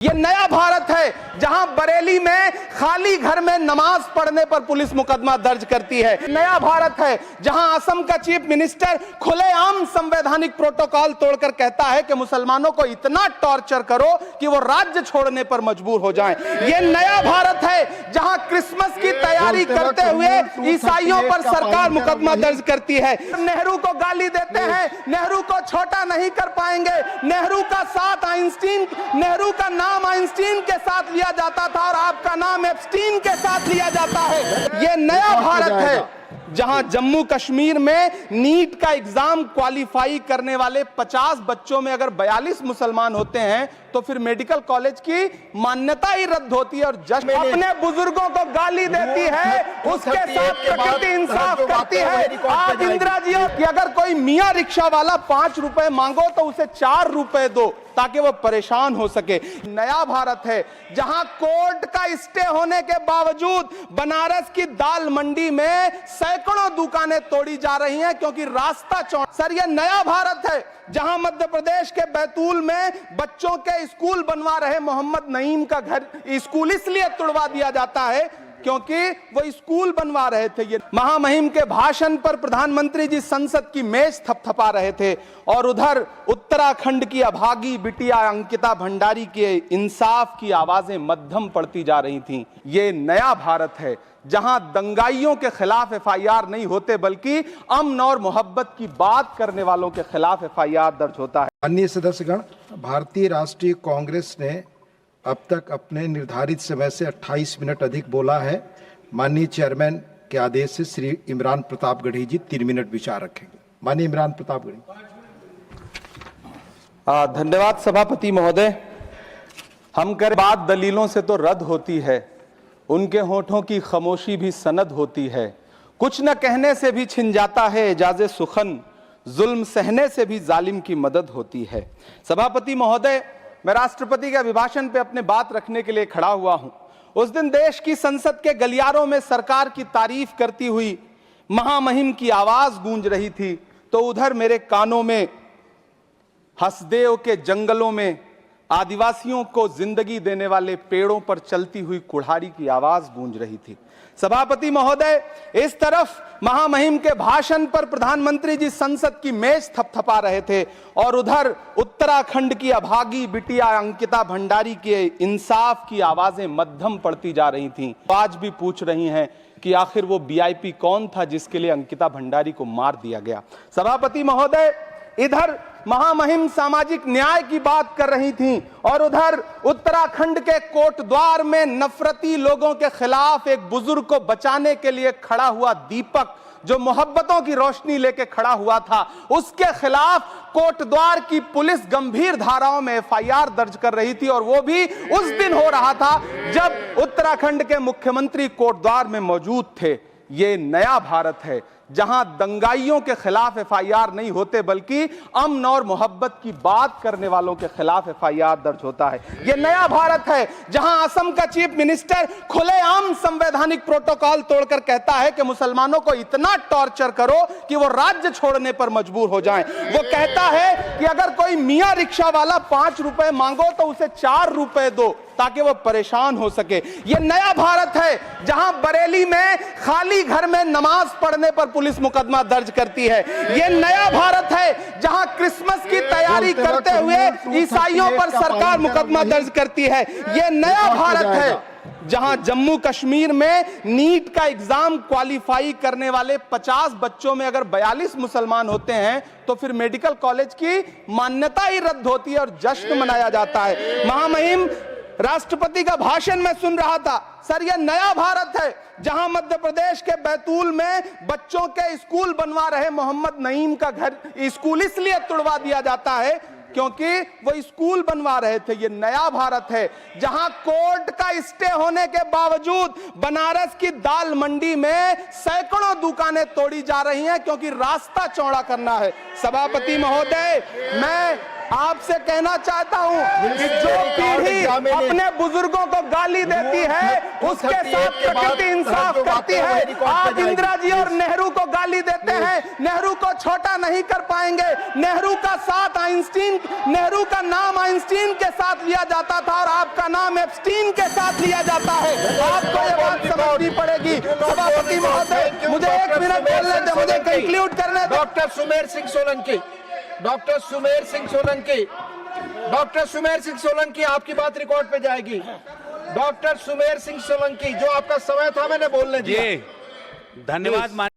ये नया भारत है जहां बरेली में खाली घर में नमाज पढ़ने पर पुलिस मुकदमा दर्ज करती है। नया भारत है जहां असम का चीफ मिनिस्टर खुलेआम संवैधानिक प्रोटोकॉल तोड़कर कहता है कि मुसलमानों को इतना टॉर्चर करो कि वो राज्य छोड़ने पर मजबूर हो जाएं। ये नया भारत है जहां क्रिसमस की तैयारी करते हुए ईसाइयों पर सरकार मुकदमा दर्ज करती है। नेहरू को गाली देते हैं, नेहरू को छोटा नहीं कर पाएंगे। नेहरू का साथ आइंस्टीन, नेहरू का नाम आइंस्टीन के साथ लिया जाता था और आपका नाम एप्स्टीन के साथ लिया जाता है। ये नया भारत है जहां जम्मू कश्मीर में नीट का एग्जाम क्वालिफाई करने वाले 50 बच्चों में अगर 42 मुसलमान होते हैं तो फिर मेडिकल कॉलेज की मान्यता ही रद्द होती है और जस्ट अपने बुजुर्गों को गाली देती है, उसके साथ प्रकृति इंसाफ करती है। आज इंदिरा जी कि अगर कोई मियां रिक्शा वाला 5 रुपए मांगो तो उसे 4 रुपए दो ताकि वो परेशान हो सके। नया भारत है जहां कोर्ट का स्टे होने के बावजूद बनारस की दाल मंडी में सैकड़ों दुकानें तोड़ी जा रही हैं क्योंकि रास्ता चौड़ा। सर, यह नया भारत है जहां मध्य प्रदेश के बैतूल में बच्चों के स्कूल बनवा रहे मोहम्मद नईम का घर स्कूल इसलिए तुड़वा दिया जाता है क्योंकि वो स्कूल बनवा रहे थे। ये महामहिम के भाषण पर प्रधानमंत्री जी संसद की मेज थपथपा रहे थे और उधर उत्तराखंड की अभागी बिटिया अंकिता भंडारी के इंसाफ की आवाजें मध्यम पड़ती जा रही थीं। ये नया भारत है जहां दंगाइयों के खिलाफ एफआईआर नहीं होते बल्कि अमन और मोहब्बत की बात करने वालों के खिलाफ एफआईआर दर्ज होता है। माननीय सदस्यगण, भारतीय राष्ट्रीय कांग्रेस ने अब तक अपने निर्धारित समय से 28 मिनट अधिक बोला है। माननीय चेयरमैन के आदेश से श्री इमरान प्रतापगढ़ी जी 3 मिनट विचार रखेंगे। माननीय इमरान प्रतापगढ़ी। धन्यवाद सभापति महोदय। हम कर बात दलीलों से तो रद्द होती है, उनके होठों की खामोशी भी सनद होती है। कुछ न कहने से भी छिन जाता है एजाज़े सुखन, जुल्म सहने से भी जालिम की मदद होती है। सभापति महोदय, मैं राष्ट्रपति के अभिभाषण पे अपने बात रखने के लिए खड़ा हुआ हूं। उस दिन देश की संसद के गलियारों में सरकार की तारीफ करती हुई महामहिम की आवाज गूंज रही थी तो उधर मेरे कानों में हसदेव के जंगलों में आदिवासियों को जिंदगी देने वाले पेड़ों पर चलती हुई कुल्हाड़ी की आवाज गूंज रही थी। सभापति महोदय, इस तरफ महामहिम के भाषण पर प्रधानमंत्री जी संसद की मेज थपथपा रहे थे और उधर उत्तराखंड की अभागी बिटिया अंकिता भंडारी के इंसाफ की आवाजें मध्यम पड़ती जा रही थीं। आज भी पूछ रही हैं कि आखिर वो वीआईपी कौन था जिसके लिए अंकिता भंडारी को मार दिया गया। सभापति महोदय, इधर महामहिम सामाजिक न्याय की बात कर रही थीं और उधर उत्तराखंड के कोटद्वार में नफरती लोगों के खिलाफ एक बुजुर्ग को बचाने के लिए खड़ा हुआ दीपक जो मोहब्बतों की रोशनी लेके खड़ा हुआ था, उसके खिलाफ कोटद्वार की पुलिस गंभीर धाराओं में एफआईआर दर्ज कर रही थी और वो भी उस दिन हो रहा था जब उत्तराखंड के मुख्यमंत्री कोटद्वार में मौजूद थे। ये नया भारत है जहां दंगाइयों के खिलाफ एफआईआर नहीं होते बल्कि अमन और मोहब्बत की बात करने वालों के खिलाफ एफआईआर दर्ज होता है। यह नया भारत है जहां असम का चीफ मिनिस्टर खुलेआम संवैधानिक प्रोटोकॉल तोड़कर कहता है कि मुसलमानों को इतना टॉर्चर करो कि वो राज्य छोड़ने पर मजबूर हो जाएं। वो कहता है कि अगर कोई मियां रिक्शा वाला 5 रुपए मांगो तो उसे 4 रुपए दो ताकि वो परेशान हो सके। ये नया भारत है जहां बरेली में खाली घर में नमाज पढ़ने पर पुलिस मुकदमा दर्ज करती है। ये नया भारत है जहां क्रिसमस की तैयारी करते हुए ईसाइयों पर सरकार मुकदमा दर्ज करती है। ये नया भारत है जहां जम्मू कश्मीर में नीट का एग्जाम क्वालिफाई करने वाले 50 बच्चों में अगर 42 मुसलमान होते हैं तो फिर मेडिकल कॉलेज की मान्यता ही रद्द होती है और जश्न मनाया जाता है। महामहिम राष्ट्रपति का भाषण में सुन रहा था। सर, यह नया भारत है जहां मध्य प्रदेश के बैतूल में बच्चों के स्कूल बनवा रहे मोहम्मद नईम का घर स्कूल इसलिए तुड़वा दिया जाता है क्योंकि वो स्कूल बनवा रहे थे। ये नया भारत है जहां कोर्ट का स्टे होने के बावजूद बनारस की दाल मंडी में सैकड़ों दुकानें तोड़ी जा रही हैं क्योंकि रास्ता चौड़ा करना है। सभापति महोदय, मैं आपसे कहना चाहता हूं कि जो पीढ़ी अपने बुजुर्गों को गाली देती है उसके साथ प्रकृति इंसाफ करती है। आप इंदिरा जी और नेहरू को गाली देते हैं, नेहरू को छोटा नहीं कर पाएंगे। नेहरू का साथ आइंस्टीन, नेहरू का नाम आइंस्टीन के साथ लिया जाता था और आपका नाम एप्स्टीन के साथ लिया जाता है। आपको ये बात समझनी पड़ेगी। सभापति महोदय, मुझे 1 मिनट बोलने दें, मुझे कंक्लूड करने दें। Doctor Sumer Singh Solanki, doctor Sumer Singh Solanki, doctor Sumer Singh Solanki, आपकी बात रिकॉर्ड पे जाएगी। डॉक्टर सुमेर सिंह सोलंकी, जो आपका समय था मैंने बोलने दिया। धन्यवाद।